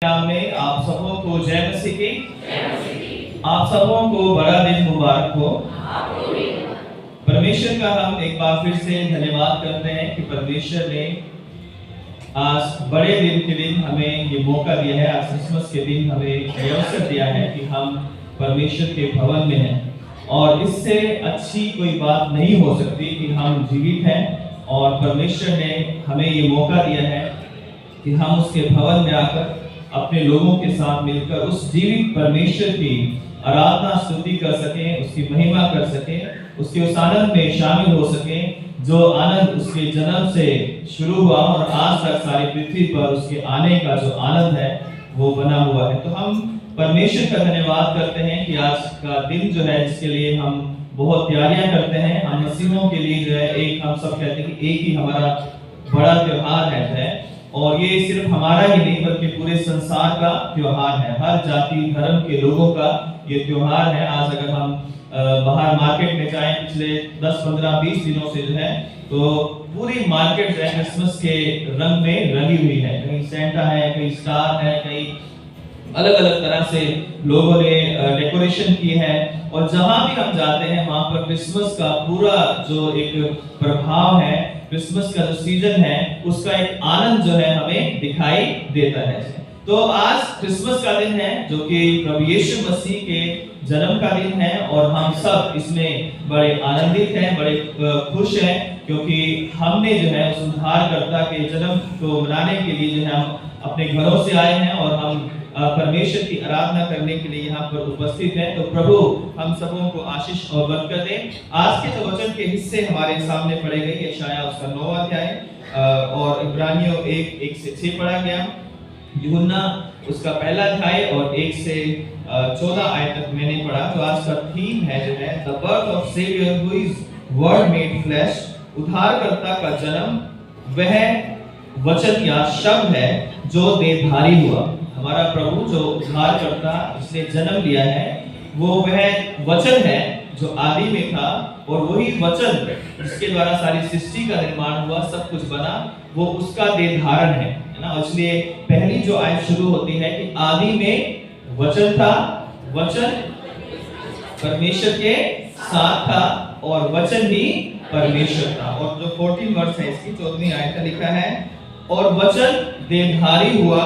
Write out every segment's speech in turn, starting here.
नाम में आप सबों को जय मसीह की। आप सबों को बड़ा दिन मुबारक हो। परमेश्वर का हम एक बार फिर से धन्यवाद करते हैं कि परमेश्वर ने आज बड़े दिन के दिन हमें ये मौका दिया है। आज क्रिसमस के दिन हमें ये अवसर दिया है कि हम परमेश्वर के भवन में हैं, और इससे अच्छी कोई बात नहीं हो सकती कि हम जीवित हैं और परमेश्वर ने हमें ये मौका दिया है कि हम उसके भवन में आकर अपने लोगों के साथ मिलकर उस जीवित परमेश्वर की आराधना स्तुति कर सकें, उसकी महिमा कर सकें, उसके उस आनंद में शामिल हो सकें जो आनंद उसके जन्म से शुरू हुआ और आज तक सारी पृथ्वी पर उसके आने का जो आनंद है वो बना हुआ है। तो हम परमेश्वर का धन्यवाद करते हैं कि आज का दिन जो है जिसके लिए हम बहुत तैयारियां करते हैं। हम मसीहों के लिए जो है एक हम सब कहते हैं कि एक ही हमारा बड़ा त्योहार है, और ये सिर्फ हमारा ही नहीं बल्कि पूरे संसार का त्योहार है। हर जाति धर्म के लोगों का ये त्योहार है। आज अगर हम बाहर मार्केट में जाएं पिछले 10, 15, 20 दिनों से जो है तो पूरी मार्केट जो है क्रिसमस के रंग में रंगी हुई है। कहीं सेंटा है, कहीं स्टार है, कहीं अलग अलग तरह से लोगों ने डेकोरेशन की है, और जहां भी हम जाते हैं वहां पर क्रिसमस का पूरा जो एक प्रभाव है, क्रिसमस का जो सीजन है उसका एक आनंद जो है हमें दिखाई देता है। तो आज क्रिसमस का दिन है जो कि प्रभु यीशु मसीह के जन्म का दिन है, और हम सब इसमें बड़े आनंदित हैं, बड़े खुश हैं, क्योंकि हमने जो है उस उद्धारकर्ता के जन्म को मनाने के लिए जो है हम अपने घरों से आए हैं और हम परमेश्वर की आराधना करने के लिए यहाँ पर उपस्थित हैं। तो प्रभु हम सबों को आशीष और बरकत दे। आज के जो वचन के हिस्से हमारे सामने पढ़े गए, यशायाह उसका 9वां अध्याय और इब्रानियों 1 से 6 पढ़ा गया, यूहन्ना उसका पहला अध्याय और 1 से 14 आयत तक मैंने पढ़ा। तो आज का थीम है जो है the birth of saviour who is word made flesh. उद्धारकर्ता का जन्म वह वचन या शब्द है जो देहधारी हुआ। हमारा प्रभु जो उद्धारकर्ता जिसने जन्म लिया है वो वह वचन है जो आदि में था, और वही वचन जिसके द्वारा सारी सृष्टि का निर्माण हुआ, सब कुछ बना, वो उसका देह धारण है ना। इसलिए पहली जो आयत शुरू होती है कि आदि में वचन था, वचन परमेश्वर के साथ था और वचन ही परमेश्वर था। और जो 14 वर्ष है इसकी 14वीं आयत में लिखा है, और वचन देहधारी हुआ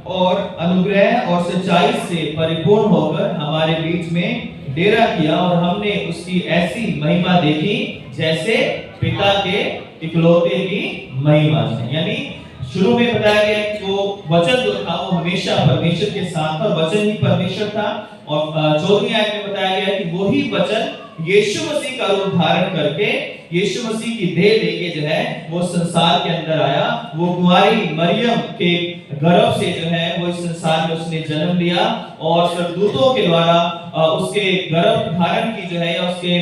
और अनुग्रह और सच्चाई से परिपूर्ण होकर हमारे बीच में डेरा किया, और हमने उसकी ऐसी महिमा देखी जैसे पिता के इकलौते की महिमा से। यानी शुरू में बताया गया कि वो वचन जो था वो हमेशा परमेश्वर के साथ था, वचन ही परमेश्वर था। और 14वीं आयत में बताया गया कि वही वचन यीशु मसीह का रूप धारण करके यीशु मसीह की देह लेके जो है वो संसार के अंदर आया। वो कुंवारी मरियम के गर्भ से जो है वो इस संसार में उसने जन्म लिया, और स्वर्गदूतों के द्वारा उसके गर्भ धारण की जो है या उसके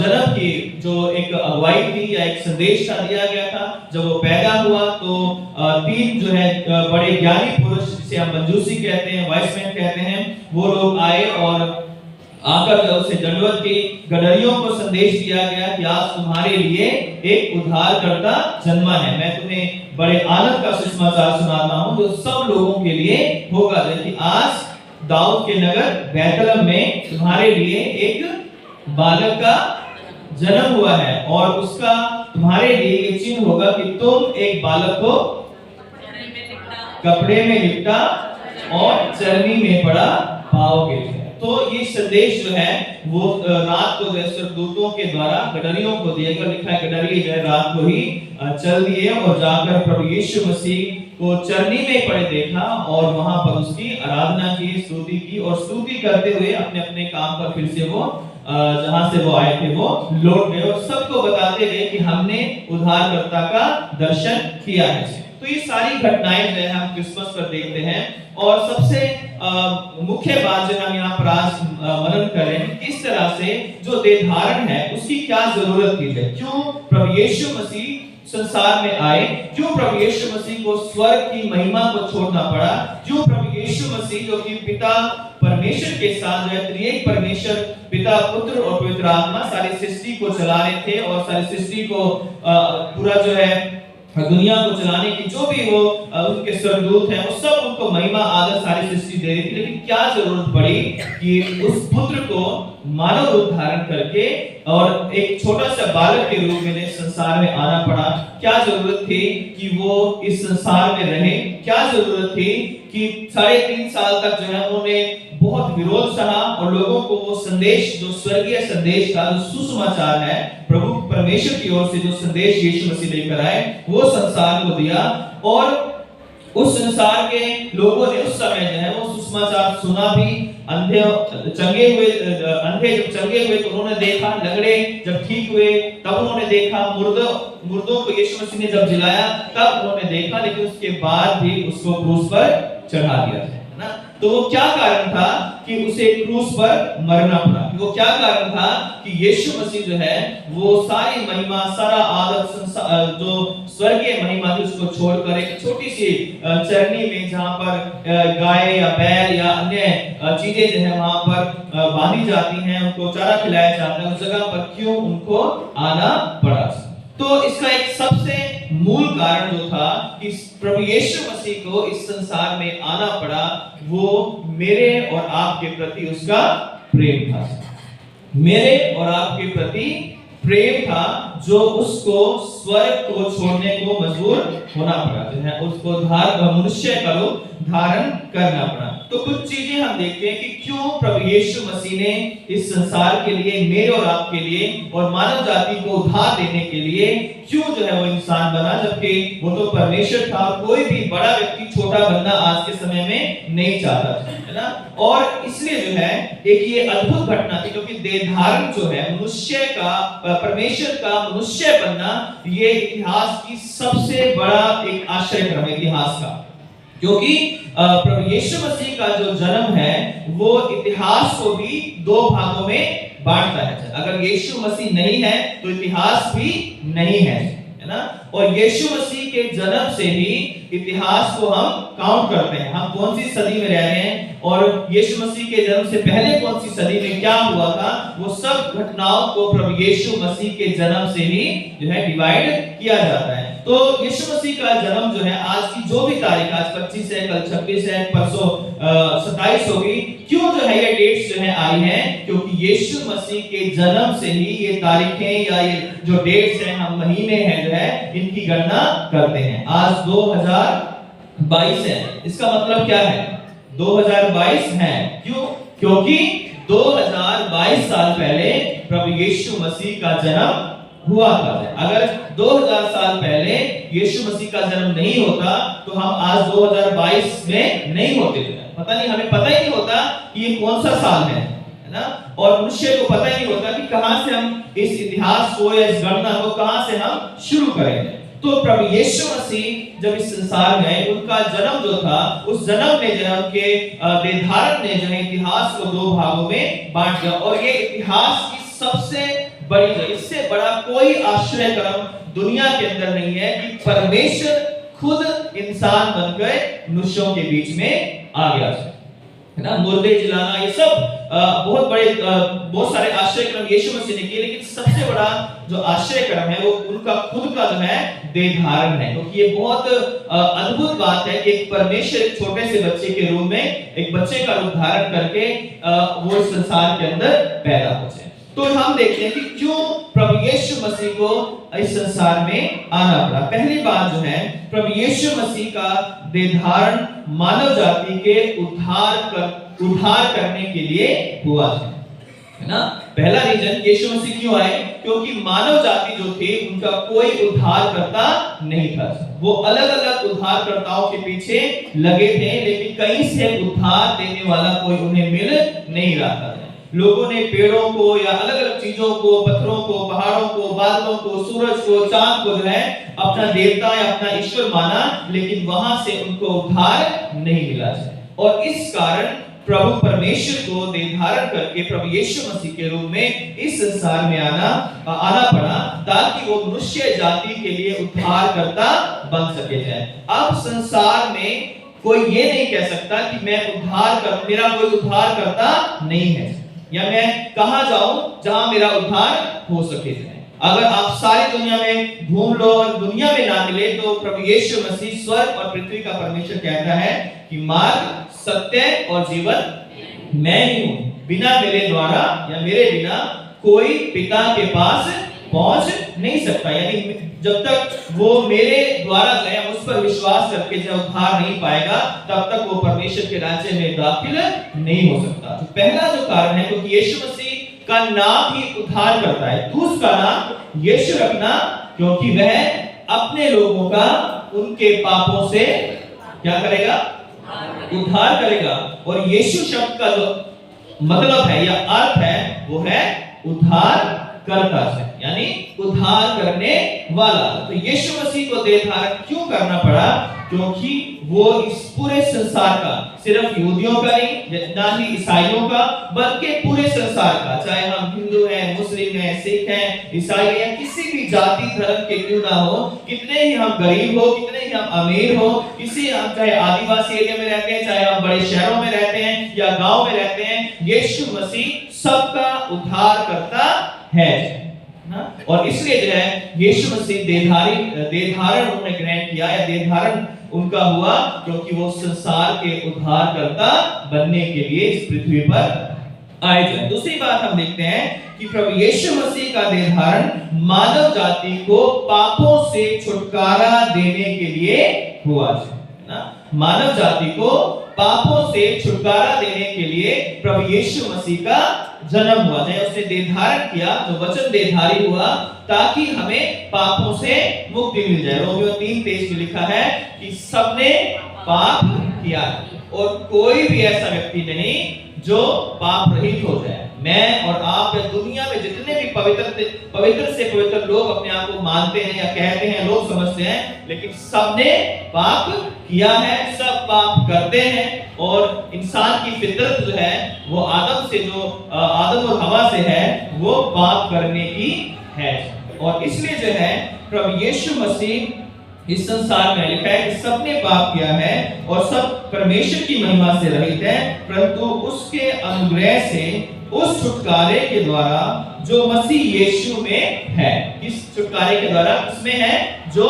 जन्म की जो एक अगुवाई थी या एक संदेश था दिया गया था। जब वो पैदा हुआ तो 3 जो है बड़े ज्ञानी पुरुष, जिसे हम मंजूसी कहते हैं, वाइसमैन कहते हैं, वो लोग आए और आकर उसे दंडवत की गडरियों को संदेश दिया गया कि आज तुम्हारे लिए एक उद्धारकर्ता जन्मा है। मैं तुम्हें बड़े आनंद का सुसमाचार सुनाता हूं जो सब लोगों के लिए होगा, कि आज दाऊद के नगर बैतलहम में तुम्हारे लिए एक बालक का जन्म हुआ है, और उसका तुम्हारे लिए ये चिन्ह होगा कि तुम एक बालक को कपड़े में लिपटा और चरनी में पड़ा पाओगे। तो ये संदेश जो है वो रात को स्वर्गदूतों के द्वारा गडरियों को दिया गया। लिखा है गडरी जो है रात को ही चल दिए और जाकर प्रभु यीशु मसीह को चरनी में पड़े देखा, और वहां पर उसकी आराधना की, स्तुति की, और स्तुति करते हुए अपने अपने काम पर फिर से वो जहां से वो आए थे वो लौट गए, और सबको बताते गए कि हमने उद्धारकर्ता का दर्शन किया है। तो ये सारी घटनाएं जो है हम क्रिसमस पर देखते हैं, और सबसे मुख्य बात जो हम यहाँ पर आज मनन करें, किस तरह से जो देह धारण है उसकी क्या जरूरत थी, क्यों प्रभु यीशु मसीह संसार में आए, क्यों प्रभु यीशु मसीह को स्वर्ग की महिमा को छोड़ना पड़ा, क्यों प्रभु यीशु मसीह जो कि पिता परमेश्वर के साथ जो है त्रिएक परमेश्वर पिता, पुत्र और पवित्र आत्मा सारी सृष्टि को चला रहे थे, और सारी सृष्टि को पूरा जो है और दुनिया को चलाने की जो भी वो उनके स्वर्गदूत हैं, वो सब उनको महिमा आदर सारी सृष्टि दे रही थी। लेकिन क्या जरूरत पड़ी कि उस पुत्र को मानव रूप धारण करके और एक छोटा सा बालक के रूप में इस संसार में आना पड़ा? क्या जरूरत थी कि वो इस संसार में रहे? क्या जरूरत थी कि 3.5 साल तक जो है उन्होंने बहुत विरोध सहा और लोगों को वो संदेश, जो स्वर्गीय संदेश का जो सुसमाचार है, प्रभु परमेश्वर की ओर से जो संदेश यीशु मसीह लेकर आए, वो संसार को दिया। और उस संसार के लोगों ने उस समय जो है वो सुसमाचार सुना भी। अंधे चंगे हुए, अंधे जब चंगे हुए तो उन्होंने देखा, लंगड़े जब ठीक हुए तब उन्होंने देखा, मुर्दों को यीशु मसीह ने जब जिलाया तब उन्होंने देखा। लेकिन उसके बाद भी उसको क्रूस पर चढ़ा दिया, है ना? तो वो क्या कारण था कि उसे क्रूस पर मरना पड़ा? वो क्या कारण था कि यीशु मसीह जो है वो सारी महिमा, सारा आदर, जो स्वर्गीय महिमा थी, उसको छोड़कर एक छोटी सी चरनी में, जहां पर गाय या बैल या अन्य चीजें जो है वहां पर बांधी जाती हैं, उनको चारा खिलाया जाता है, उस जगह पर क्यों उनको आना पड़ा? तो इसका एक सबसे मूल कारण जो था कि प्रभु यीशु मसीह को इस संसार में आना पड़ा, वो मेरे और आपके प्रति उसका प्रेम था। मेरे और आपके प्रति प्रेम था, जो उसको स्वर्ग को छोड़ने को मजबूर होना पड़ा, जो है उसको मनुष्य का रूप धारण करना पड़ा। तो कुछ चीजें हम देखते हैं कि क्यों प्रभु यीशु मसीह ने इस संसार के लिए, मेरे और आपके लिए और मानव जाति को उद्धार देने के लिए क्यों जो है वो इंसान बना, जबकि वो तो परमेश्वर था। कोई भी बड़ा व्यक्ति छोटा बनना आज के समय में नहीं चाहता था, है ना? और इसलिए जो है एक ये अद्भुत घटना थी, क्योंकि देह धारण जो है मनुष्य का, परमेश्वर का मनुष्य बनना, ये इतिहास की सबसे बड़ा एक आश्चर्यक्रम है इतिहास का। क्योंकि प्रभु यीशु मसीह का जो जन्म है वो इतिहास को भी 2 भागों में बांटता है। अगर यीशु मसीह नहीं है तो इतिहास भी नहीं है ना? और यीशु मसीह के जन्म से ही इतिहास को हम काउंट करते हैं, हम कौन सी सदी में रह रहे हैं और यीशु मसीह के जन्म से पहले कौन सी सदी में क्या हुआ था, वो सब घटनाओं को प्रभु यीशु मसीह के जन्म से ही जो है डिवाइड किया जाता है। तो यीशु मसीह का जन्म जो है, आज की जो भी तारीख, आज 25 है, कल 26 है, परसों 27 होगी, क्यों जो है ये डेट्स जो है आई हैं? क्योंकि यीशु मसीह के जन्म से ही ये तारीखें या ये जो डेट्स हैं, हम महीने हैं जो है इनकी गणना करते हैं। आज 2022 है, इसका मतलब क्या है? 2022 है। क्यों? क्योंकि 2022 साल पहले प्रभु यीशु मसीह का जन्म हुआ था। अगर 2000 साल पहले यीशु मसीह का जन्म नहीं होता तो हम आज 2022 में नहीं होते थे। पता नहीं, हमें पता ही नहीं होता कि ये कौन सा साल है ना? और मनुष्य को पता ही नहीं होता कि कहां से हम इस इतिहास को या इस गणना को कहां से हम शुरू करेंगे। तो प्रभु यीशु मसीह जब इस संसार में, उनका जन्म जो था, उस जन्म ने जो उनके देह धारण ने जो है इतिहास को 2 भागों में बांट दिया। और ये इतिहास की सबसे बड़ी, इससे बड़ा कोई आश्चर्यक्रम दुनिया के अंदर नहीं है कि परमेश्वर खुद इंसान बनकर मनुष्यों के बीच में आ गया, है ना? मुर्दे जिलाना, ये सब बहुत सारे आश्चर्यक्रम यीशु मसीह ने किए, लेकिन सबसे बड़ा जो आश्चर्यक्रम है वो उनका खुद का जो है देह धारण है। क्योंकि ये बहुत अद्भुत बात है कि एक परमेश्वर एक छोटे से बच्चे के रूप में, एक बच्चे का रूप धारण करके वो इस संसार के अंदर पैदा हो जाए। तो हम देखते हैं कि क्यों प्रभु यीशु मसीह को इस संसार में आना पड़ा। पहली बात जो है, प्रभु यीशु मसीह का देह धारण मानव जाति के उद्धार करने के लिए हुआ है ना? पहला रीजन, यीशु मसीह क्यों आए? क्योंकि मानव जाति जो थी उनका कोई उद्धारकर्ता नहीं था। वो अलग अलग उद्धारकर्ताओं के पीछे लगे थे, लेकिन कहीं से उद्धार देने वाला कोई उन्हें मिल नहीं रहा था। लोगों ने पेड़ों को या अलग अलग चीजों को, पत्थरों को, पहाड़ों को, बादलों को, सूरज को, चांद को जो है अपना देवता या अपना ईश्वर माना, लेकिन वहां से उनको उद्धार नहीं मिला। और इस कारण प्रभु परमेश्वर को देह धारण करके प्रभु यीशु मसीह के रूप में इस संसार में आना पड़ा, ताकि वो मनुष्य जाति के लिए उद्धारकर्ता बन सके जाए। अब संसार में कोई ये नहीं कह सकता कि मेरा कोई उद्धारकर्ता नहीं है, या मैं कहां जाऊं जहां मेरा उद्धार हो सके। अगर आप सारी दुनिया में घूम लो और दुनिया में ना मिले, तो प्रभु यीशु मसीह स्वर्ग और पृथ्वी का परमेश्वर कहता है कि मार्ग, सत्य और जीवन मैं ही हूं। बिना मेरे द्वारा या मेरे बिना कोई पिता के पास पहुंच नहीं सकता। यानी जब तक वो मेरे द्वारा जो उस पर विश्वास करके जब उद्धार नहीं पाएगा, तब तक वो परमेश्वर के राज्य में दाखिल नहीं हो सकता। तो पहला जो कारण है, क्योंकि यीशु मसीह का नाम ही उद्धार करता है। दूसरा नाम यीशु रखना, क्योंकि वह अपने लोगों का उनके पापों से क्या करेगा? उद्धार करेगा। और यीशु शब्द का जो मतलब है या अर्थ है, वो है उद्धार करता है, यानी उद्धार करने वाला। तो यीशु मसीह को देह धारण क्यों करना पड़ा? क्योंकि वो इस पूरे संसार का, सिर्फ यहूदियों का नहीं, ना ही ईसाइयों का, बल्कि पूरे संसार का, चाहे हम हिंदू हैं, मुस्लिम हैं, सिख हैं, ईसाई हैं, या किसी भी जाति धर्म के क्यों ना हो, कितने ही हम गरीब हो, कितने ही हम अमीर हो, किसी हम चाहे आदिवासी एरिया में रहते हैं, चाहे हम बड़े शहरों में रहते हैं या गांव में रहते हैं, यीशु मसीह सबका उद्धार करता है। और इसलिए जो है यीशु मसीह देह धारण उन्होंने ग्रहण किया या देह धारण उनका हुआ, क्योंकि वो संसार के उद्धारकर्ता बनने के लिए इस पृथ्वी पर आए थे। दूसरी बात हम देखते हैं कि प्रभु यीशु मसीह का देह धारण मानव जाति को पापों से छुटकारा देने के लिए हुआ है। मानव जाति को पापों से छुटकारा देने के लिए प्रभु यीशु मसीह का जन्म हुआ, उसने देह धारण किया, जो वचन देहधारी हुआ, ताकि हमें पापों से मुक्ति मिल जाए। रोमियो 3:23 में लिखा है कि सबने पाप किया और कोई भी ऐसा व्यक्ति नहीं जो पाप रहित हो जाए। मैं और आप दुनिया में जितने भी पवित्र से पवित्र लोग अपने आप को मानते हैं या कहते हैं, लोग समझते हैं, लेकिन सबने पाप किया है, सब पाप करते हैं। और इंसान की फितरत जो है वो आदम और हवा से है, वो पाप करने की है। और इसलिए जो है प्रभु यीशु मसीह इस संसार में, लिखा है कि सबने पाप किया है और सब परमेश्वर की महिमा से रहित है, परंतु उसके अनुग्रह से उस छुटकारे के द्वारा जो मसीह यीशु में है। किस छुटकारे के द्वारा? उसमें है जो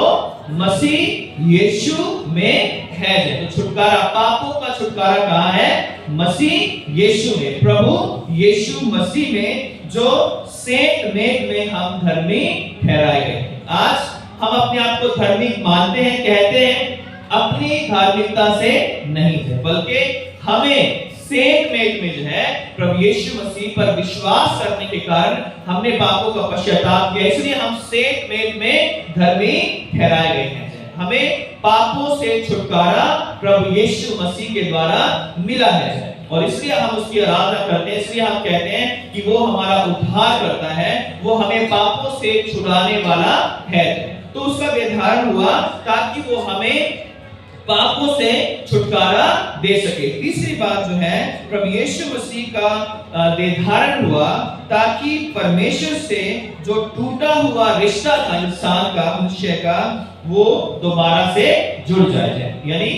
मसीह यीशु में है। तो छुटकारा, पापों का छुटकारा कहाँ है? मसीह यीशु में, प्रभु यीशु मसीह में, जो सेंट मेड में हम धर्मी ठहराए गए। आज हम अपने आप को धर्मी मानते हैं, कहते हैं, अपनी धार्मिकता से नहीं है, बल्कि हमें सेंट मेड में जो है प्रभु यीशु मसीह पर विश्वास करने के कारण हमने पापों का पश्चाताप किया, इसलिए हम सेंट मेड में धर्मी ठहराए गए हैं। हमें पापों से छुटकारा प्रभु यीशु मसीह के द्वारा मिला है और इसलिए हम उसकी आराधना करते हैं। इसलिए हम कहते हैं कि वो हमारा उद्धार करता है, वो हमें पापों से छुड़ाने वाला है। तो उसका देहधारण हुआ ताकि वो हमें पापों से छुटकारा दे सके। तीसरी बात जो है, प्रभु यीशु मसीह का देहधारण हुआ ताकि परमेश्वर से जो टूटा हुआ रिश्ता था इंसान का, मनुष्य का, वो दोबारा से जुड़ जाए। यानी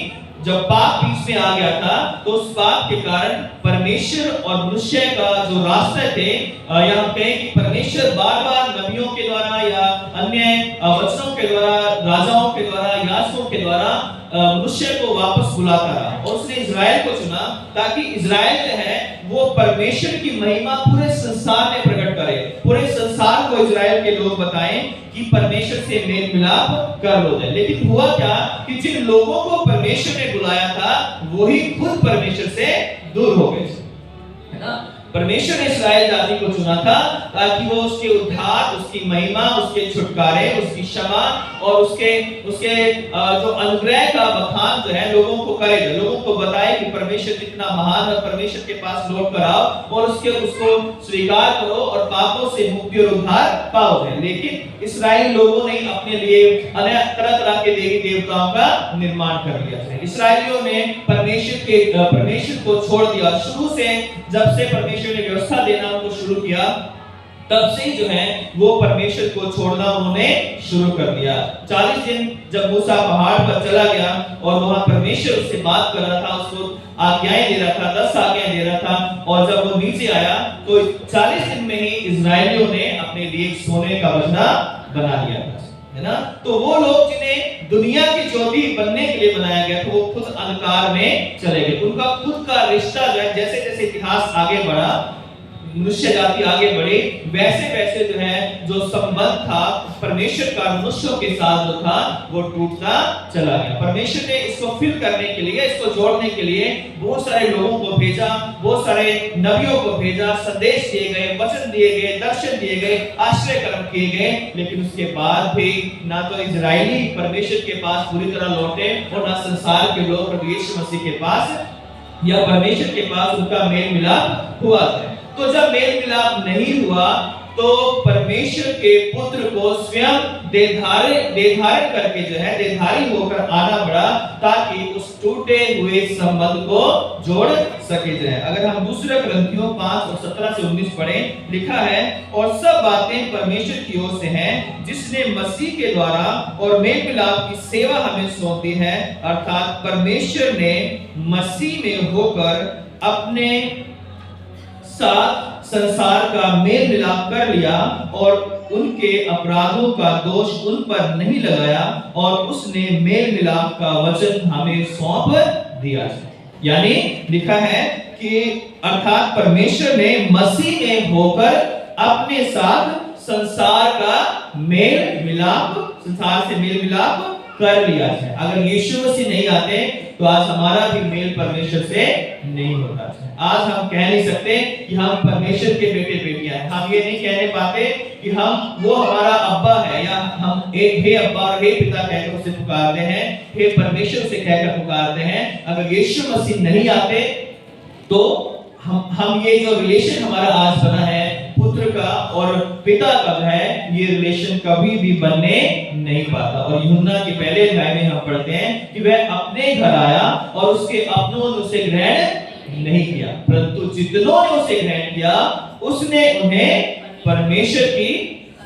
जब पाप बीच में आ गया था, तो उस पाप के कारण परमेश्वर और मनुष्य का जो रास्ते थे, या हम कहें कि परमेश्वर बार-बार नबियों के द्वारा या अन्य वचनों के द्वारा, राजाओं के द्वारा, याजकों के द्वारा मनुष्य को वापस बुलाता रहा और उसने इज़राइल को चुना ताकि इज़राइल जो है वो परमेश्वर की महिमा पूरे संसार में प्रकट करे, पूरे संसार को इज़राइल के लोग बताएं कि परमेश्वर से मेल मिलाप कर लो जाए। लेकिन हुआ क्या कि जिन लोगों को परमेश्वर ने बुलाया था, वही खुद परमेश्वर से दूर हो गए, है ना। परमेश्वर ने इस्राएल जाति को चुना था ताकि वो उसके उद्धार, उसकी महिमा, उसके छुटकारे, उसकी क्षमा और उसके जो अनुग्रह का बखान जो है लोगों को करे, लोगों को बताए कि परमेश्वर कितना महान है। परमेश्वर के पास लौट कर आओ और उसको स्वीकार करो और पापों से मुक्ति और उद्धार पाओ। लेकिन इस्राएल लोगों ने अपने लिए तरह तरह के देवी देवताओं का निर्माण कर लिया था। इस्राएलियों ने परमेश्वर को छोड़ दिया। शुरू से जब से परमेश्वर ने व्यवस्था देना उनको शुरू किया, तब से जो है वो परमेश्वर को छोड़ना उन्होंने शुरू कर दिया। 40 दिन जब मूसा पहाड़ पर चला गया और वहां परमेश्वर उससे बात कर रहा था, उसको आज्ञाएं दे रहा था, 10 आज्ञाएं दे रहा था, और जब वो नीचे आया तो 40 दिन में ही इस्राएलियों ने अपने लिए सोने का बछड़ा बना लिया था, है ना। तो वो लोग जिन्हें दुनिया की ज्योति बनने के लिए बनाया गया था, वो खुद अंधकार में चले गए। उनका खुद का रिश्ता जो है, जैसे जैसे इतिहास आगे बढ़ा, मनुष्य जाति आगे बढ़ी, वैसे वैसे जो है जो संबंध था परमेश्वर का मनुष्यों के साथ जो था वो टूटता चला गया। परमेश्वर ने इसको फिल करने के लिए, इसको जोड़ने के लिए बहुत सारे लोगों को भेजा, बहुत सारे नबियों को भेजा, संदेश दिए गए, वचन दिए गए, दर्शन दिए गए, आश्रय कर्म किए गए, लेकिन उसके बाद भी ना तो इजरायली परमेश्वर के पास पूरी तरह लौटे और ना संसार के लोग प्रभु यीशु मसीह के पास या परमेश्वर के पास उनका मेल मिलाप हुआ था। तो जब मेल मिलाप नहीं हुआ तो परमेश्वर के पुत्र को स्वयं देधारण करके जो है देधारी होकर आना पड़ा, ताकि उस टूटे हुए संबंध को जोड़ सके जाए। अगर हम दूसरे कुरिन्थियों 5 और 17 से 19 पढ़ें, लिखा है, और सब बातें परमेश्वर की ओर से हैं, जिसने मसीह के द्वारा और मेल मिलाप की सेवा हमें सौंपी है। अर्थात परमेश्वर ने मसीह में होकर अपने साथ संसार का मेल मिलाप कर लिया और उनके अपराधों का दोष उन पर नहीं लगाया, और उसने मेल मिलाप का वचन हमें सौंप दिया। यानी लिखा है कि अर्थात परमेश्वर ने मसीह में होकर अपने साथ संसार का मेल मिलाप, संसार से मेल मिलाप कर लिया है। अगर यीशु मसीह नहीं आते तो आज हमारा भी मेल परमेश्वर से नहीं होता। आज हम कह नहीं सकते कि हम परमेश्वर के बेटे बेटियां हैं। हम ये नहीं कहने पाते कि हम वो हमारा अब्बा है, या हम एक हे अब्बा और हे पिता कहकर उसे पुकारते हैं, हे परमेश्वर से कहकर पुकारते हैं। अगर यीशु मसीह नहीं आते तो हम ये जो रिलेशन हमारा आज बना है पुत्र का और पिता का है, ये रिलेशन कभी भी बनने नहीं पाता। और यूहन्ना के पहले अध्याय में हम पढ़ते हैं कि वह अपने घर आया और उसके अपनों ने उसे ग्रहण नहीं किया, परंतु जितनों ने उसे ग्रहण किया उसने उन्हें परमेश्वर की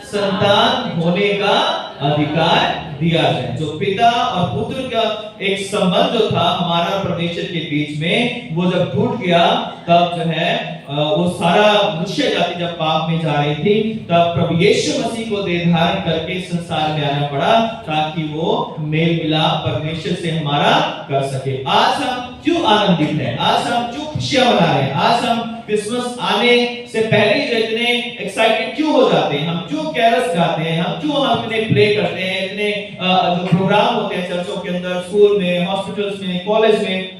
संतान होने का अधिकार दिया है। जो पिता और पुत्र का एक संबंध जो था हमारा परमेश्वर के बीच में, वो जब टूट गया तब जो है वो सारा मनुष्य जाति जब पाप में जा रही थी, तब प्रभु यीशु मसीह को देह धारण करके संसार में आना पड़ा, ताकि वो मेल मिलाप परमेश्वर से हमारा कर सके। आज हम क्यों आनंदित हैं? आज हम क्यों खुशियां मना रहे हैं? आज हम क्रिसमस आने से पहले जो इतने एक्साइटेड क्यों हो जाते हैं? हम क्यों कैरल्स गाते हैं? हम क्यों इतने प्ले करते हैं? इतने जो प्रोग्राम होते हैं चर्चों के अंदर, स्कूल में, हॉस्पिटल्स में, कॉलेज में,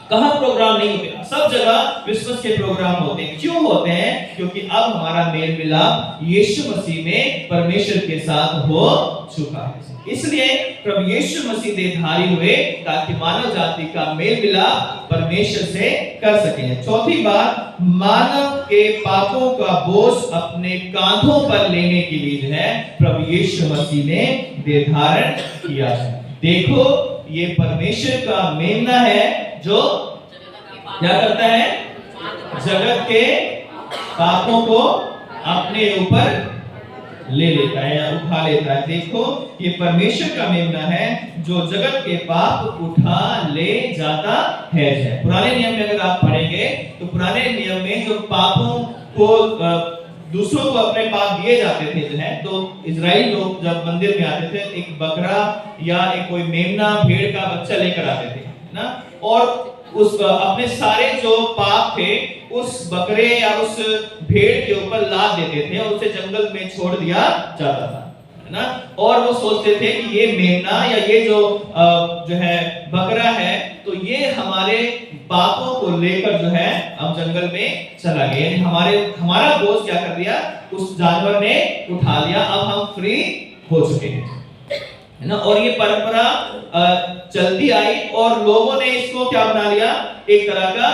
कहाँ प्रोग्राम नहीं होते? सब जगह क्रिसमस के प्रोग्राम होते हैं। क्यों होते हैं? क्योंकि अब हमारा मेल मिलाप यीशु मसीह में परमेश्वर के साथ हो चुका है। इसलिए प्रभु यीशु मसीह देहधारी हुए ताकि मानव जाति का मेल मिलाप परमेश्वर से कर सके। चौथी बात, मानव के पापों का बोझ अपने कांधों पर लेने के लिए जो है प्रभु यीशु मसीह ने देहधारण किया है। देखो, ये परमेश्वर का मेमना है जो क्या करता है? जगत के पापों को अपने ऊपर ले लेता है या उठा लेता है। देखो, ये परमेश्वर का मेमना है जो जगत के पाप उठा ले जाता है। पुराने नियम में अगर आप पढ़ेंगे तो पुराने नियम में जो पापों को दूसरों को अपने पाप दिए जाते थे जो है, तो इजराइल लोग जब मंदिर में आते थे एक बकरा या एक कोई मेमना, भेड़ का बच्चा लेकर आते थे ना, और उस अपने सारे जो पाप थे उस बकरे या उस भेड़ के ऊपर लाद देते थे और उसे जंगल में छोड़ दिया जाता था, है ना। और वो सोचते थे कि ये मेमना या ये जो है बकरा है, तो ये हमारे पापों को लेकर जो है अब जंगल में चला गया। हमारा बोझ क्या कर दिया? उस जानवर ने उठा लिया। अब हम फ्री हो चुके हैं, है ना। और ये परंपरा चलती आई और लोगों ने इसको क्या बना लिया? एक तरह का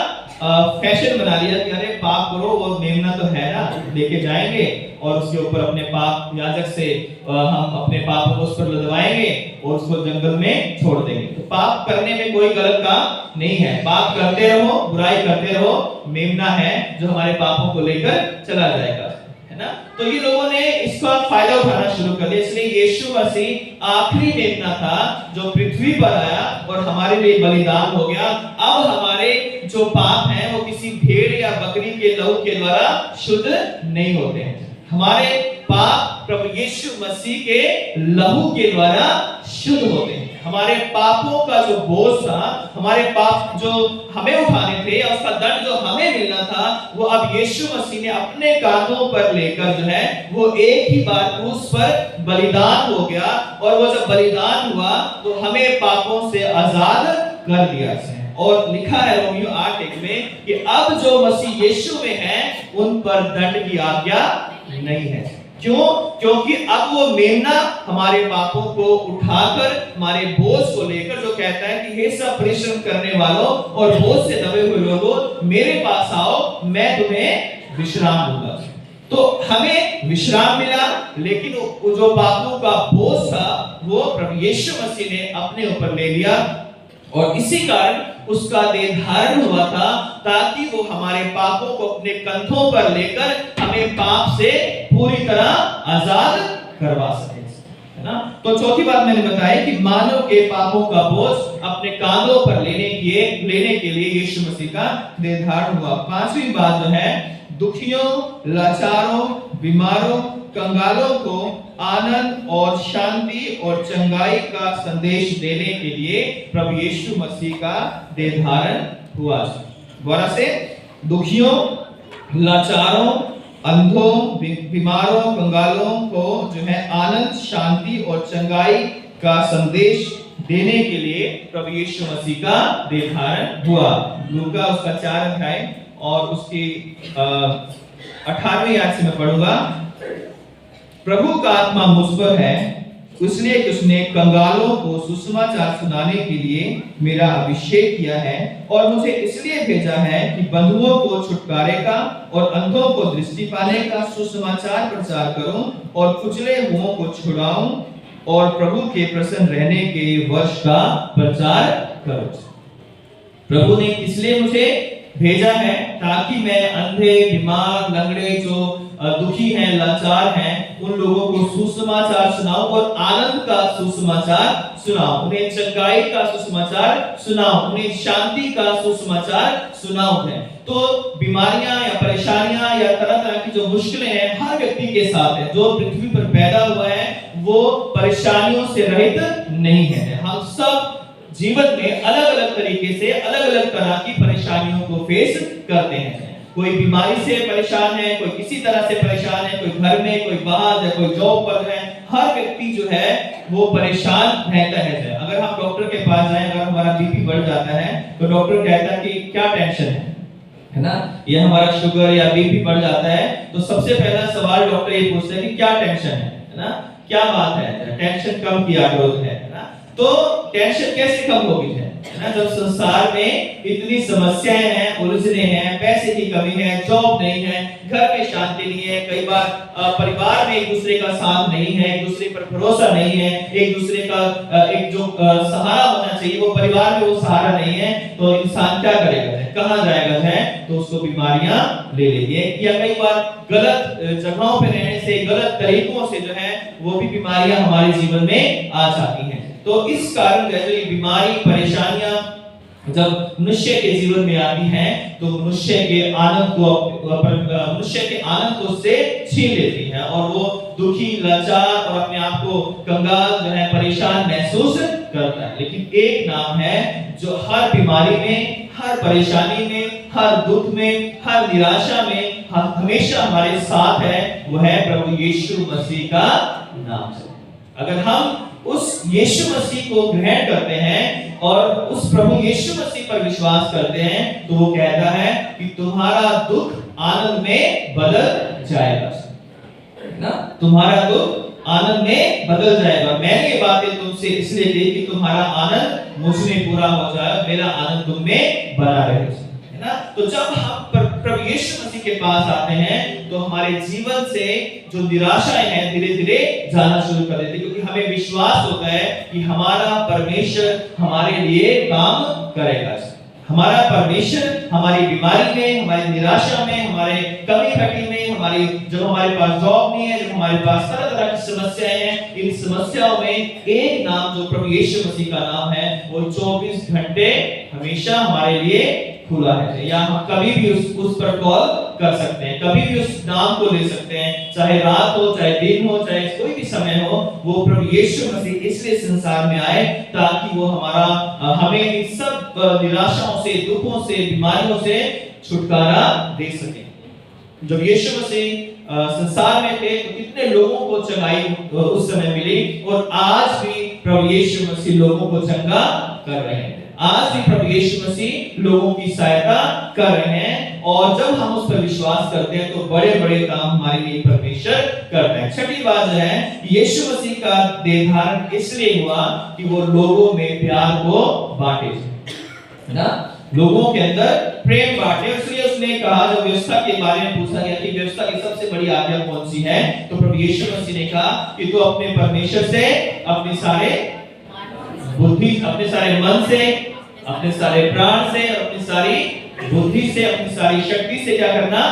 फैशन बना लिया कि अरे पाप करो, वो मेमना तो है ना, लेके जाएंगे और उसके ऊपर अपने पाप, याजक से हम अपने पापों को उस पर लदवाएंगे और उसको जंगल में छोड़ देंगे। तो पाप करने में कोई गलत काम नहीं है, पाप करते रहो, बुराई करते रहो, मेमना है जो हमारे पापों को लेकर चला जाएगा, है ना। तो ये लोगों ने इसका फायदा उठाना शुरू कर दिया। इसलिए यीशु मसीह आखिरी मेमना था जो पृथ्वी पर आया और हमारे लिए बलिदान हो गया। अब हमारे जो पाप हैं वो किसी भेड़ या बकरी के लहू के द्वारा शुद्ध नहीं होते हैं। हमारे पाप प्रभु यीशु मसीह के लहू के द्वारा शुद्ध होते हैं। हमारे पापों का जो बोझ था, हमारे पाप जो हमें उठाने थे या उसका दंड जो हमें मिलना था, वो अब यीशु मसीह ने अपने कांधों पर लेकर जो है वो एक ही बार क्रूस पर बलिदान हो गया। और वो जब बलिदान हुआ तो हमें पापों से आजाद कर दिया है। और लिखा है रोमियो 8:1 में कि अब जो मसीह यीशु में है उन पर दंड की आज्ञा नहीं है। क्यों? क्योंकि अब वो मेमना हमारे पापों को उठाकर, हमारे बोझ को लेकर, जो कहता है कि हे सब परिश्रम करने वालों और बोझ से दबे हुए लोगों, मेरे पास आओ, मैं तुम्हें विश्राम दूंगा। तो हमें विश्राम मिला, लेकिन जो पापों का बोझ था वो प्रभु यीशु मसीह ने अपने ऊपर ले लिया। और इसी कारण उसका देह धारण हुआ था, ताकि वो हमारे पापों को अपने कंधों पर लेकर हमें पाप से पूरी तरह आजाद करवा सके, है ना। तो चौथी बात मैंने बताई कि मानव के पापों का बोझ अपने कांधों पर लेने के लिए यीशु मसीह का देह धारण हुआ। पांचवी बात जो है, दुखियों, लाचारों, बीमारों, कंगालों को आनंद और शांति और चंगाई का संदेश देने के लिए प्रभु यीशु मसीह का देह धारण हुआ। दोबारा से, दुखियों, लाचारों, अंधों, बीमारों, कंगालों को जो है आनंद, शांति और चंगाई का संदेश देने के लिए प्रभु यीशु मसीह का देह धारण हुआ। लूका उसका 4 अध्याय और उसकी 18वीं आयत से मैं पढ़ूंगा। प्रभु का आत्मा मुझ पर है, इसलिए उसने कंगालों को सुसमाचार सुनाने के लिए मेरा अभिषेक किया है, और मुझे इसलिए भेजा है कि बंधुओं को छुटकारे का और अंधों को दृष्टि पाने का सुसमाचार प्रचार करूं, और कुचले हुओं को छुड़ाऊं, और प्रभु के प्रसन्न रहने के वर्ष का प्रचार करूं। प्रभु ने इसलिए मुझे भेजा है ताकि मैं अंधे, बीमार, लंगड़े, जो दुखी हैं, लाचार हैं, उन लोगों को सुसमाचार सुनाऊं और आनंद का सुसमाचार सुनाऊं, उन्हें चंगाई का सुसमाचार सुनाऊं, उन्हें शांति का सुसमाचार सुनाऊं है। तो बीमारियां या परेशानियां या तरह तरह की जो मुश्किलें हैं हर व्यक्ति के साथ है। जो पृथ्वी पर पैदा हुआ है वो परेशानियों से रहित नहीं है। हम सब जीवन में अलग अलग तरीके से अलग अलग तरह की परेशानियों को फेस करते हैं। कोई बीमारी से परेशान है, कोई किसी तरह से परेशान है, कोई घर में, कोई बाहर है, कोई जॉब पर है। हर व्यक्ति जो है वो परेशान रहता है। अगर हम डॉक्टर के पास जाएं, अगर हमारा बीपी बढ़ जाता है तो डॉक्टर कहता है कि क्या टेंशन है ना, ये हमारा शुगर या बीपी बढ़ जाता है तो सबसे पहला सवाल डॉक्टर ये पूछता है कि क्या टेंशन है ना, क्या बात है, टेंशन कम किया करो, है ना। तो टेंशन कैसे कम होगी, है ना, जब संसार में इतनी समस्याएं हैं, उलझने हैं, पैसे की कमी है, जॉब नहीं है, घर में शांति नहीं है, कई बार परिवार में एक दूसरे का साथ नहीं है, एक दूसरे पर भरोसा नहीं है, एक दूसरे का एक जो सहारा होना चाहिए वो परिवार में वो सहारा नहीं है, तो इंसान क्या करेगा, कहां जाएगा, है तो उसको बीमारियां ले लेगी। या कई बार गलत जगहों पे रहने से, गलत तरीकों से जो है वो भी बीमारियां हमारे जीवन में आ जाती हैं। तो इस कारण जैसे ये बीमारी, परेशानियां जब मनुष्य के जीवन में आती हैं तो मनुष्य के आनंद को उससे छीन लेती है और वो दुखी, लाचार और अपने आप को कंगाल जो है परेशान महसूस करता है। लेकिन एक नाम है जो हर बीमारी में, हर परेशानी में, हर दुख में, हर निराशा में हमेशा हमारे साथ है, वो है प्रभु यीशु मसीह का नाम। अगर हम उस यीशु मसीह को ग्रहण करते हैं और उस प्रभु यीशु मसीह पर विश्वास करते हैं तो वो कहता है कि तुम्हारा दुख आनंद में बदल जाएगा, ना, तुम्हारा दुख आनंद में बदल जाएगा। मैंने ये बातें तुमसे इसलिए कही कि तुम्हारा आनंद मुझ में पूरा हो जाए, मेरा आनंद तुम में बना रहे, है ना। तो जब हम प्रभु यीशु मसीह के पास आते हैं तो हमारे जीवन से जो निराशाएं हैं धीरे धीरे जाना शुरू कर देती है, क्योंकि हमें विश्वास होता है कि हमारा परमेश्वर हमारे लिए काम करेगा। हमारा परमेश्वर हमारी बीमारी में, हमारी निराशा में, हमारे कमी घटी में, हमारी जब हमारे पास जॉब नहीं है, जब हमारे पास तरह तरह की समस्याएं हैं, इन समस्याओं में एक नाम जो प्रभु यीशु मसीह का नाम है वो 24 घंटे हमेशा हमारे लिए खुला है, या हम कभी भी उस पर कॉल कर सकते हैं, कभी भी उस नाम को ले सकते हैं, चाहे रात हो, चाहे दिन हो, चाहे कोई भी समय हो। वो प्रभु यीशु मसीह इसलिए संसार में आए ताकि वो हमें इन सब निराशाओं से, दुखों से, बीमारियों से छुटकारा दे सके। जब यीशु मसीह संसार में थे तो कितने लोगों को चंगाई उस समय मिली, और आज भी प्रभु यीशु मसीह लोगों को चंगा कर रहे हैं। आज भी प्रभु यीशु मसीह लोगों की सहायता कर रहे हैं, और जब हम उस पर विश्वास करते हैं तो बड़े-बड़े काम हमारे लिए परमेश्वर करता है। छठी बात जो है, यीशु मसीह का देह धारण इसलिए हुआ कि वो लोगों में प्यार को बांटे, है ना, लोगों के अंदर प्रेम बांटे। इसलिए उसने कहा, जब व्यवस्था के बारे में पूछा गया कि व्यवस्था की सबसे बड़ी आज्ञा कौन सी है, तो प्रभु यीशु मसीह ने कहा कि तू अपने परमेश्वर से अपने सारे बुद्धि, अपने सारे मन से, अपने सारे प्राण से, अपनी सारी बुद्धि से, अपनी सारी शक्ति से क्या करना,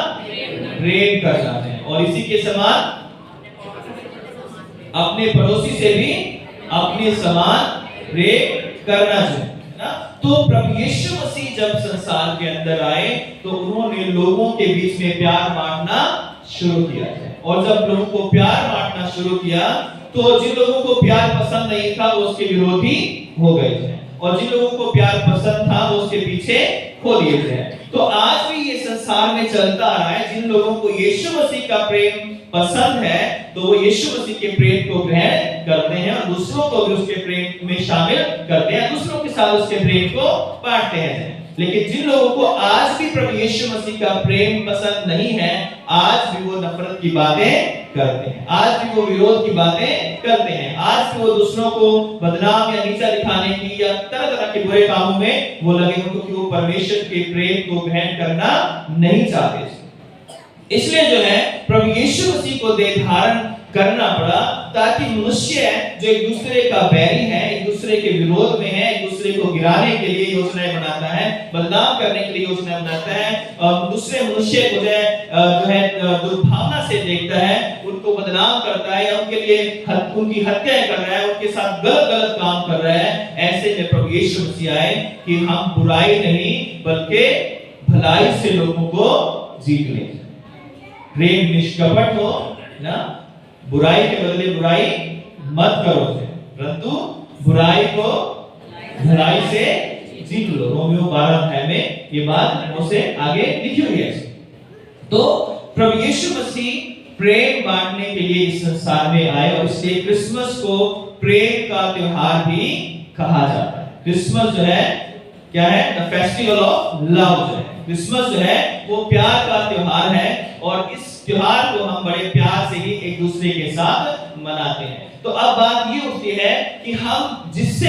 प्रेम करना है, और इसी के समान अपने पड़ोसी से भी अपने समान प्रेम करना चाहिए, ना। तो प्रभु यीशु मसीह जब संसार के अंदर आए तो उन्होंने लोगों के बीच में प्यार बांटना शुरू किया, और जब लोगों को प्यार बांटना शुरू किया तो जिन लोगों को प्यार पसंद नहीं था वो उसके विरोधी हो गए थे, और जिन लोगों को प्यार पसंद था वो उसके पीछे हो लिए थे। तो आज भी ये संसार में चलता आ रहा है, जिन लोगों को यीशु मसीह का प्रेम पसंद है तो वो यीशु मसीह के प्रेम को ग्रहण करते हैं, और दूसरों को भी उसके प्रेम में शामिल करते हैं, दूसरों के साथ उसके प्रेम को बांटते हैं। लेकिन जिन लोगों को आज भी प्रभु यीशु मसीह का प्रेम पसंद नहीं है, आज भी वो नफरत की बातें करते हैं, आज भी वो विरोध की बातें करते हैं, आज भी वो दूसरों को बदनाम या नीचा दिखाने की या तरह तरह के बुरे कामों में वो लगे हैं, क्योंकि वो परमेश्वर के प्रेम को ग्रहण करना नहीं चाहते। इसलिए जो है प्रभु यीशु मसीह को देह धारण करना पड़ा, ताकि मनुष्य जो एक दूसरे का बैरी है, एक दूसरे के विरोध में है, एक दूसरे को गिराने के लिए योजनाएं बनाता है, बदनाम करने के लिए योजनाएं बनाता है, और दूसरे मनुष्य को जो है दुर्भावना से देखता है, उनको बदनाम करता है, या उनके लिए उनकी हत्याएं कर रहा है, उनके साथ गलत गलत काम कर रहा है। ऐसे में प्रभु यीशु मसीह आए कि हम बुराई नहीं बल्कि भलाई से लोगों को जीत लें। प्रेम निष्कपट हो ना, बुराई के बदले बुराई मत करो, परंतु बुराई को भलाई से जीत लो। रोमियो 12 में ये बात उसे आगे लिखी हुई है। तो प्रभु यीशु मसीह प्रेम बांटने के लिए इस संसार में आए, और इसलिए क्रिसमस को प्रेम का त्योहार भी कहा जाता है। क्रिसमस जो है क्या है, द फेस्टिवल ऑफ लव जो है, क्रिसमस जो है वो प्यार का त्योहार है, और इस त्योहार को हम बड़े प्यार से ही एक दूसरे के साथ मनाते हैं। तो अब बात ये उठती है कि हम जिस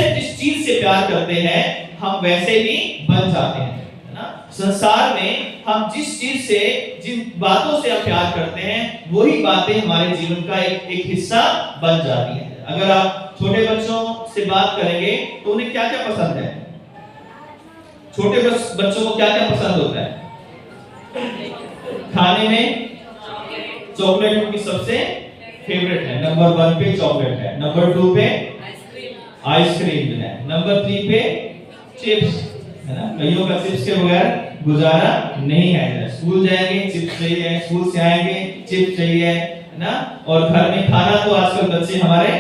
चीज से प्यार करते हैं हम वैसे ही बन जाते हैं, है ना। संसार में हम जिस चीज से, जिन बातों से हम प्यार करते हैं, वही बातें हमारे जीवन का एक हिस्सा बन जाती हैं। अगर आप छोटे बच्चों से बात करेंगे तो उन्हें क्या क्या पसंद है, छोटे बच्चों को क्या क्या पसंद होता है? खाने में चॉकलेट उनकी सबसे फेवरेट है, नंबर 1 पे चॉकलेट है, नंबर 2 पे आइसक्रीम है, नंबर 3 पे चिप्स, है ना। कईयों का चिप्स के बगैर गुजारा नहीं है। स्कूल जाएंगे चिप्स चाहिए, स्कूल से आएंगे चिप्स चाहिए, है ना। और घर में खाना तो आजकल बच्चे हमारे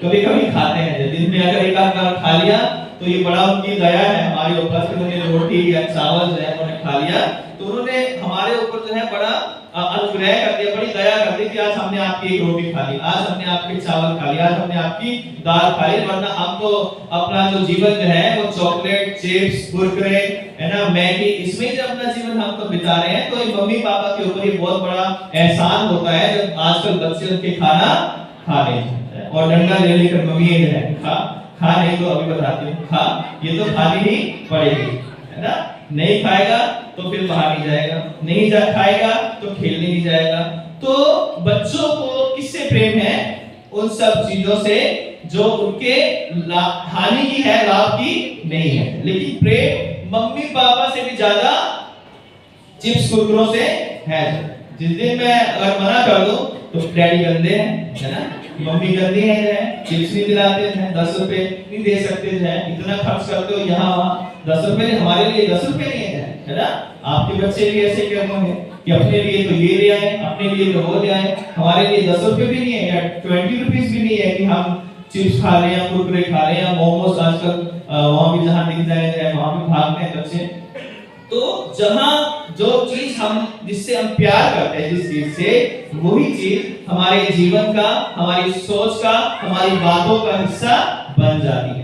कभी-कभी खाते हैं, दिन में अगर एक आध बार खा लिया तो ये बड़ा उनकी दया है हमारे ऊपर, कि उन्होंने रोटी या चावल जो है उन्होंने खा लिया, तो उन्होंने हमारे ऊपर जो है बड़ा अनुग्रह कर दिया, बड़ी दया कर दी कि आज हमने आपकी एक रोटी खा ली, आज हमने आपके चावल खा लिया, आज हमने आपकी दाल खा ली। वरना हम तो अपना जो जीवन जो है वो चॉकलेट, चिप्स, कुरकुरे, है ना, मैगी, इसमें ही अपना जीवन हम तो बिता रहे हैं। तो ये मम्मी पापा के ऊपर ये बहुत बड़ा एहसान होता है जब आजकल बच्चे उनके खाना खा लेते, और डंडा ले लेकर मम्मी ये है खा नहीं तो अभी बताती हूँ, खा, ये तो खानी ही पड़ेगी, है ना। नहीं खाएगा तो फिर बाहर नहीं जाएगा, नहीं खाएगा तो खेलने नहीं जाएगा। तो बच्चों को किससे प्रेम है? उन सब चीजों से जो उनके हानि की है, लाभ की नहीं है। लेकिन प्रेम मम्मी पापा से भी ज्यादा चिप्स कुरकुरों से है। जिस दिन मैं अगर मना कर दूं तो डैडी गंदे हैं, है ना, मम्मी गंदी है, चिप्स नहीं दिलाते हैं, 10 रुपए नहीं दे सकते हैं, इतना खर्च करते हो यहाँ वहाँ, 10 रुपए हमारे लिए 10 रुपए नहीं है, है ना? आपके बच्चे भी ऐसे करते हैं कि अपने लिए तो ये ले आए, अपने लिए तो वो ले आए, हमारे लिए 10 रुपए भी नहीं है या 20 रुपीस भी नहीं है कि हम चिप्स खा रहे हैं, कुरकुरे खा रहे हैं, मोमोज आजकल वहां भी जहां दिख जाए वहां भी भागते हैं बच्चे। तो जहां जो चीज हम जिससे हम प्यार करते हैं, जिस चीज से, वही चीज हमारे जीवन का, हमारी सोच का, हमारी बातों का हिस्सा बन जाती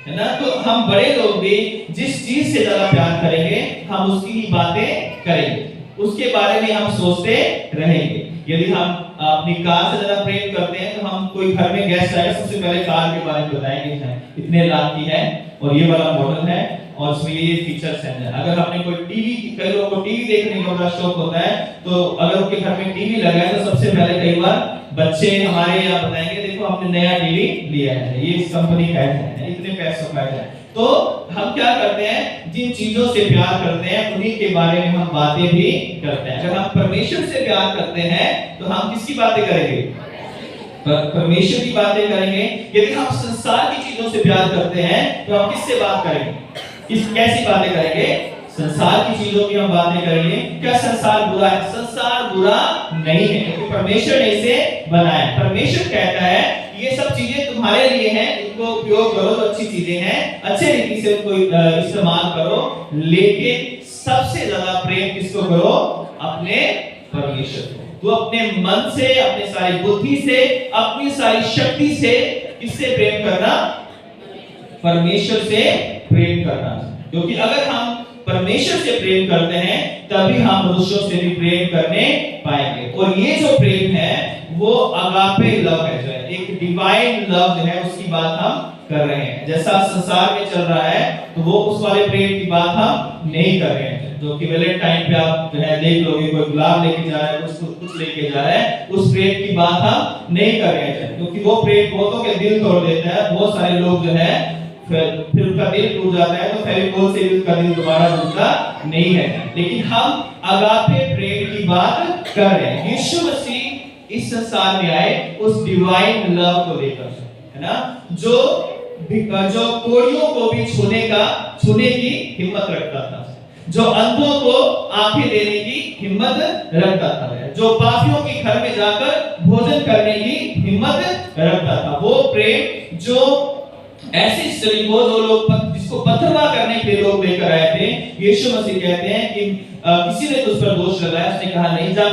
है ना? तो हम बड़े लोग भी जिस चीज से ज्यादा प्यार करेंगे, हम उसकी ही बातें करेंगे, उसके बारे में हम सोचते रहेंगे। यदि हम अपनी कार से ज्यादा प्रेम करते हैं, तो हम कोई घर में गेस्ट आए, सबसे पहले कार के बारे में बताएंगे, इतने लाख की है और ये वाला मॉडल है और इसमें ये फीचर्स हैं। अगर आपने कोई टीवी, कई लोगों को टीवी देखने का बड़ा शौक होता है, तो अगर उनके घर में टीवी लगा है, तो सबसे पहले कई बार बच्चे हमारे यहाँ बताएंगे, देखो हमने नया टीवी लिया है, ये इस कंपनी का है, इतने पैसों का है। तो हम क्या करते हैं, जिन चीजों से प्यार करते हैं उन्हीं के बारे में हम बातें भी करते हैं। अगर हम परमेश्वर से प्यार करते हैं तो हम किसकी बातें करेंगे? परमेश्वर की बातें करेंगे। यदि हम संसार की चीजों से प्यार करते हैं तो हम किससे बात करेंगे? कैसी बातें करेंगे? संसार की चीजों की हम बातें करेंगे। क्या संसार बुरा है? संसार बुरा नहीं है, क्योंकि परमेश्वर ने इसे बनाया। परमेश्वर कहता है ये सब चीजें तुम्हारे लिए हैं, इनको उपयोग करो तो अच्छी चीजें हैं, अच्छे रीति से उनको इस्तेमाल करो, लेकिन सबसे ज्यादा प्रेम किसको करो? अपने परमेश्वर को। तो अपने मन से, अपनी सारी बुद्धि से, अपनी सारी शक्ति से किससे प्रेम करना? परमेश्वर से प्रेम करना। क्योंकि अगर हम परमेश्वर से प्रेम करते हैं तभी हम मनुष्यों से भी प्रेम करने पाएंगे। और ये जो प्रेम है वो अगापे लव है, जो है एक डिवाइन लव जो है उसकी बात हम कर रहे हैं। जैसा संसार में चल रहा है तो वो उस वाले प्रेम की बात हम नहीं कर रहे हैं, जो कि वैलेंटाइन पे आप जो है देख लोगे, कोई गुलाब लेके जा रहा है, कुछ लेके जा रहा है, उस प्रेम की बात हम नहीं कर रहे हैं, क्योंकि वो प्रेम बहुतों के दिल तोड़ देता है। बहुत सारे लोग जो है फिर उनका दिल टूट जाता है तो फेविकोल से भी उनका दिल दोबारा जुड़ता नहीं है। लेकिन हम अगापे प्रेम की बात कर रहे हैं। यीशु मसीह इस संसार में आए उस डिवाइन लव को लेकर, है ना, जो कोड़ियों को भी छूने की हिम्मत रखता था, जो अंधों को आंखें देने की हिम्मत रखता था, जो पापियों के घर में जाकर भोजन करने की हिम्मत रखता था। वो प्रेम जो ऐसी स्त्री को, जो लोग जिसको पथरवाह करने के लिए लोग लेकर आए थे, यीशु मसीह कहते हैं कि किसी ने तुझ पर दोष लगाया, उसने कहा नहीं जा,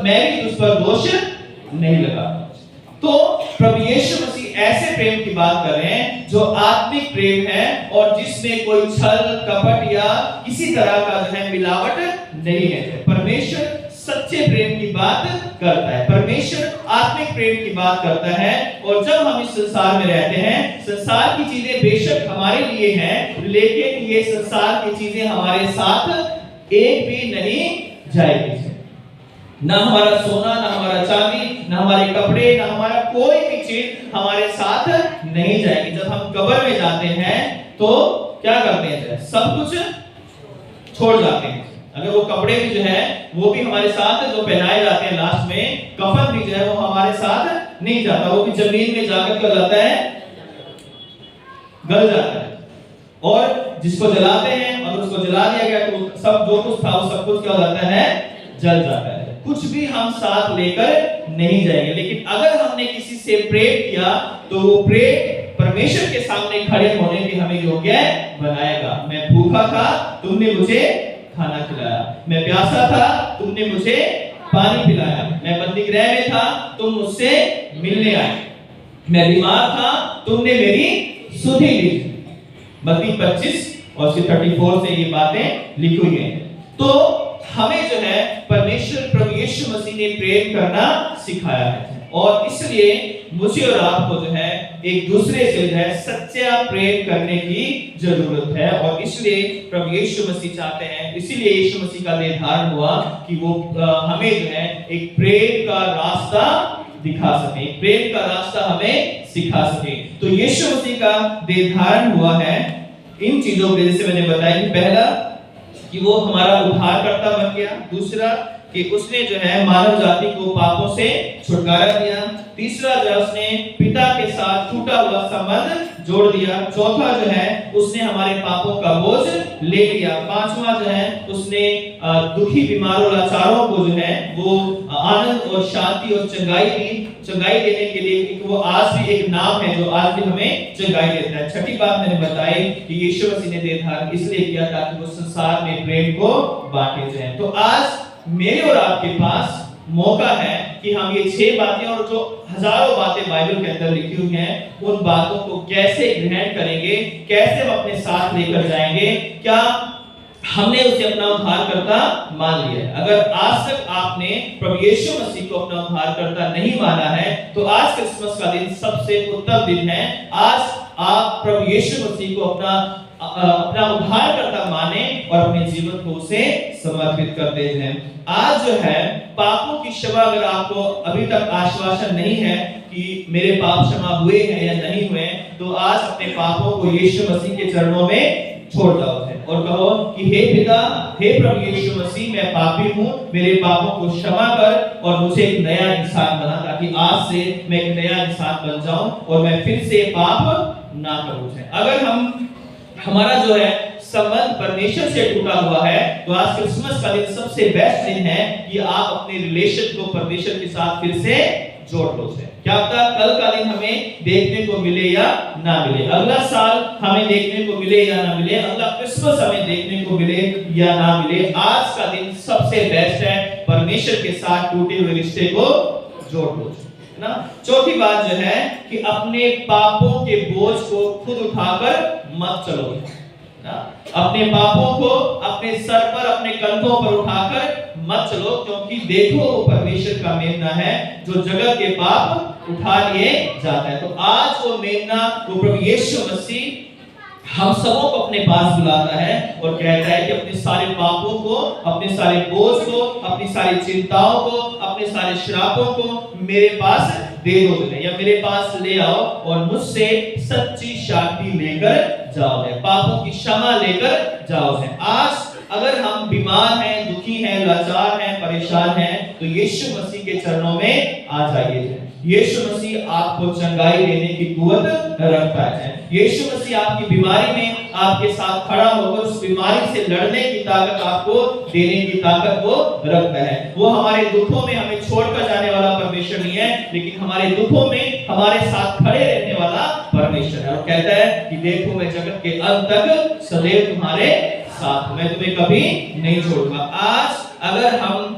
मैं भी तुझ पर दोष नहीं लगा। तो प्रभु यीशु मसीह ऐसे प्रेम की बात कर रहे हैं जो आत्मिक प्रेम है और जिसमें कोई छल कपट या किसी तरह का जो है मिलावट नहीं है। परमेश्वर सच्चे प्रेम की बात करता है, परमेश्वर आत्मिक प्रेम की बात करता है। और जब हम इस संसार में रहते हैं, संसार की चीजें बेशक हमारे लिए हैं, लेकिन ये संसार की चीजें हमारे साथ एक भी नहीं जाएगी। ना हमारा सोना, ना हमारा चांदी, ना हमारे कपड़े, ना हमारा कोई भी चीज हमारे साथ नहीं जाएगी। जब हम कब्र में जाते हैं तो क्या करते हैं? सब कुछ छोड़ जाते हैं। अगर वो कपड़े भी जो है वो भी हमारे साथ जो पहनाए जाते हैं, लास्ट में कफन भी जो है वो हमारे साथ नहीं जाता, वो भी जमीन में जाकर क्या जाता है? गल जाता है। और जिसको जलाते हैं, अगर उसको जला दिया गया तो सब जो कुछ था वो सब कुछ क्या जाता है? जल जाता है। कुछ भी हम साथ लेकर नहीं जाएंगे। लेकिन अगर हमने किसी से प्रेम किया तो वो प्रेम परमेश्वर के सामने खड़े होने के हमें योग्य बनाएगा। मैं भूखा था, तुमने मुझे खाना खिलाया, मैं प्यासा था, तुमने मुझे पानी पिलाया, मैं बंदीगृह में था, तुम मुझसे मिलने आए, मैं बीमार था, तुमने मेरी सुधि ली। मत्ती 25 और 34 से ये बातें लिखी हुई हैं। तो हमें जो है परमेश्वर प्रभु यीशु मसीह ने प्रेम करना सिखाया है, और इसलिए मुझे और आपको जो है एक दूसरे से जो है सच्चा प्रेम करने की जरूरत है। और इसलिए प्रभु यीशु मसीह चाहते हैं, इसीलिए यीशु मसीह का निर्धारण हुआ कि वो हमें जो है एक प्रेम का रास्ता दिखा सके, प्रेम का रास्ता हमें सिखा सके। तो यीशु मसीह का निर्धारण हुआ है इन चीजों के, जैसे मैंने बताया कि पहला कि वो हमारा उद्धारकर्ता बन गया, दूसरा कि उसने जो है मानव जाति को पापों से छुटकारा दिया, तीसरा जो उसने पिता के साथ टूटा हुआ संबंध जोड़ दिया। चौथा जो है उसने हमारे पापों का बोझ ले लिया। पांचवा जो है उसने दुखी बीमारों लाचारों को जो है वो आनंद और शांति और चंगाई दी। चंगाई देने के लिए वो आज भी एक नाम है जो आज भी हमें चंगाई देता है। छठी बात मैंने बताई कि यीशु मसीह ने देह इसलिए किया ताकि वो संसार में प्रेम को बांटे जाए। तो आज मेरे और आपके पास मौका है कि हम ये 6 बातें और जो हजारों बातें बाइबल के अंदर लिखी हुई हैं उन बातों को कैसे ग्रहण करेंगे, कैसे हम अपने साथ लेकर जाएंगे। क्या हमने उसे अपना उद्धारकर्ता मान लिया है? अगर आज तक आपने प्रभु यीशु मसीह को अपना उद्धारकर्ता नहीं माना है तो आज क्रिसमस का दिन सबसे उत्तम दिन है। आज आप प्रभु यीशु मसीह को अपना उद्धारकर्ता माने और अपने जीवन को उसे समर्पित कर दे हैं। आज जो है पापों की क्षमा, अगर आपको अभी तक आश्वासन नहीं है कि मेरे पाप क्षमा हुए हैं या नहीं हुए, तो आज अपने पापों को यीशु मसीह के चरणों में छोड़ जाओ और कहो कि हे पिता, हे प्रभु यीशु मसीह, मैं पापी हूँ, मेरे पापों को क्षमा कर और मुझे एक नया इंसान बना, ताकि आज से मैं एक नया इंसान बन जाऊं और मैं फिर से पाप ना करूं। अगर हमारा जो है संबंध परमेश्वर से टूटा हुआ है तो आज क्रिसमस का दिन सबसे बेस्ट दिन है कि आप अपने रिलेशन को परमेश्वर के साथ फिर से जोड़ लो। क्या पता कल का दिन हमें देखने को मिले या ना मिले, अगला साल हमें देखने को मिले या ना मिले, अगला क्रिसमस हमें देखने को मिले या ना मिले, आज का दिन सबसे बेस्ट है परमेश्वर के साथ टूटे हुए रिश्ते को जोड़ लो ना। चौथी बात जो है कि अपने पापों के बोझ को खुद उठाकर मत चलो ना। अपने पापों को अपने सर पर, अपने कंधों पर उठाकर मत चलो, क्योंकि देखो वो परमेश्वर का मेमना है जो जगत के पाप उठा लिए जाता है। तो आज वो मेमना, वो प्रभु यीशु मसीह हम सबों को अपने पास बुलाता है और कहता है कि अपने सारे पापों को, अपने सारे बोझ को, अपनी सारी चिंताओं को, अपने सारे श्रापों को मेरे पास दे दो या मेरे पास ले आओ और मुझसे सच्ची शांति लेकर जाओ, पापों की क्षमा लेकर जाओ। आज अगर हम बीमार हैं, दुखी हैं, लाचार हैं, परेशान हैं, तो यीशु मसीह के चरणों में आ जाइए। यीशु मसीह आपको चंगाई देने की कुवत रखता है। यीशु मसीह आपकी बीमारी में आपके साथ खड़ा होकर उस बीमारी से लड़ने की ताकत आपको देने की ताकत वो रखता है। वो हमारे दुखों में हमें छोड़कर जाने वाला परमेश्वर नहीं है, लेकिन हमारे दुखों में हमारे साथ खड़े रहने वाला परमेश्वर है। और कहता है कि देखो मैं जगत के अंत तक सदैव तुम्हारे साथ, मैं तुम्हें कभी नहीं छोड़ूंगा। आज अगर हम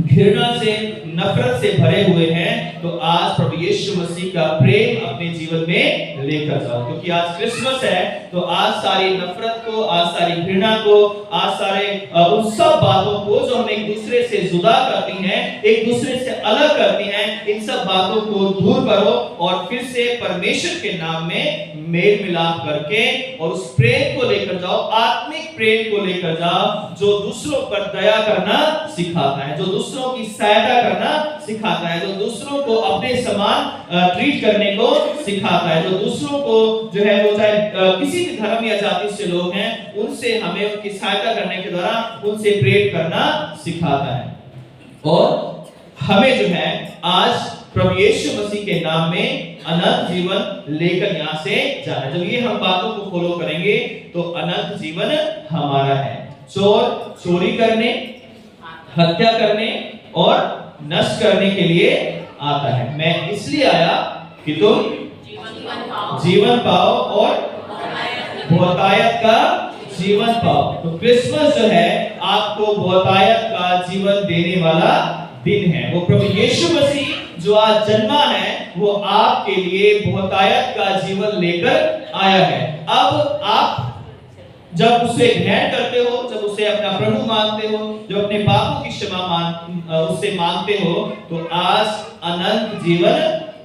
घृणा से, नफरत से भरे हुए हैं तो आज प्रभु यीशु मसीह का प्रेम अपने जीवन में लेकर जाओ, क्योंकि आज क्रिसमस है। तो आज सारी नफरत को, आज सारी घृणा को, आज सारे उन सब बातों को जो हम एक दूसरे से जुदा करती हैं, एक दूसरे से अलग करती हैं, इन सब बातों को दूर करो और फिर से परमेश्वर के नाम में मेल मिलाप करके और उस प्रेम को लेकर जाओ, आत्मिक प्रेम को लेकर जाओ जो दूसरों पर दया करना सिखाता है, जो दूसरों की सहायता करना सिखाता है, जो दूसरों को अपने समान ट्रीट करने को सिखाता है, जो दूसरों को जो है वो चाहे किसी भी धर्म या जाति से लोग हैं उनसे हमें उनकी सहायता करने के द्वारा उनसे प्रेम करना सिखाता है। और हमें जो है आज प्रभु यीशु मसीह के नाम में अनंत जीवन लेकर यहाँ से जाना। जब ये हम बातों को फॉलो करेंगे तो अनंत जीवन हमारा है। चोर चोरी करने, हत्या करने और नष्ट करने के लिए आता है, मैं इसलिए आया कि तुम जीवन पाओ और बहुतायत का जीवन पाओ। तो क्रिसमस जो है आपको बहुतायत का जीवन देने वाला दिन है। वो प्रभु यीशु मसीह जो आज जन्मा है वो आपके लिए बहुतायत का जीवन लेकर आया है। अब आप जब उसे ग्रहण करते हो, जब उसे अपना प्रभु मानते हो, जब अपने पापों की क्षमा उससे मांगते हो, तो आज अनंत जीवन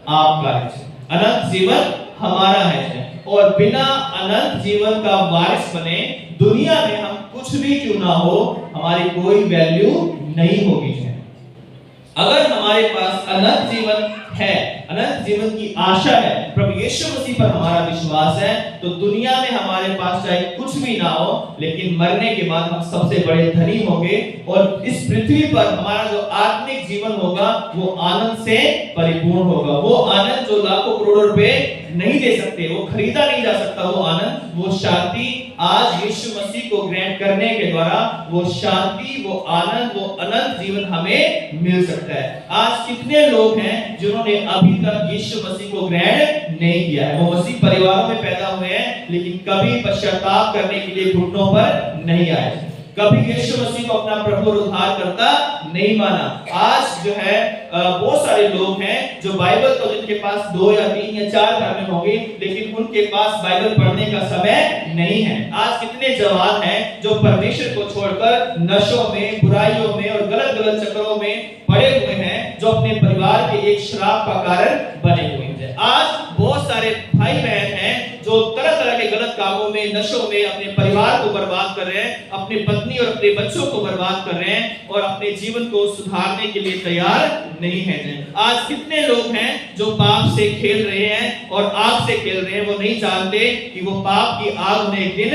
आपका है, अनंत जीवन हमारा है। और बिना अनंत जीवन का वारिस बने दुनिया में हम कुछ भी क्यों ना हो, हमारी कोई वैल्यू नहीं होगी। अगर हमारे पास अनंत जीवन है अनंत जीवन की आशा है, प्रभु यीशु मसीह पर हमारा विश्वास है, तो दुनिया में हमारे पास चाहे कुछ भी ना हो, लेकिन मरने के बाद हम सबसे बड़े धनी होंगे और इस पृथ्वी पर हमारा जो आत्मिक जीवन होगा वो आनंद से परिपूर्ण होगा। वो आनंद जो लाखों करोड़ों रुपए नहीं दे सकते, वो खरीदा नहीं जा सकता, वो आनंद, वो शांति आज यीशु मसीह को ग्रहण करने के द्वारा वो शांति, वो आनंद, वो अनंत जीवन हमें मिल सकता है। आज कितने लोग हैं जिन्होंने अभी तक यीशु मसीह को ग्रहण नहीं किया है? वो मसीह परिवारों में पैदा हुए हैं लेकिन कभी पश्चाताप करने के लिए घुटनों पर नहीं आए, कभी यीशु मसीह को अपना प्रभु और उद्धारकर्ता नहीं माना। आज जो है बहुत सारे लोग हैं जो बाइबल तो जिनके पास 2 या 3 या 4 घर में होंगे, लेकिन उनके पास बाइबल पढ़ने का समय नहीं है। आज कितने जवान हैं जो परमेश्वर को छोड़कर नशों में, बुराइयों में और गलत गलत चक्करों में पड़े हुए हैं, जो अपने परिवार के एक श्राप का कारण बने हुए हैं। आज बहुत सारे भाई बहन हैं जो तरह तरह के गलत कामों में, नशों में अपने परिवार को बर्बाद कर रहे हैं, अपनी पत्नी और अपने बच्चों को बर्बाद कर रहे हैं और अपने जीवन को सुधारने के लिए तैयार नहीं है। आज कितने लोग हैं जो पाप से खेल रहे हैं और आग से खेल रहे हैं, वो नहीं जानते कि वो पाप की आग उन्हें एक दिन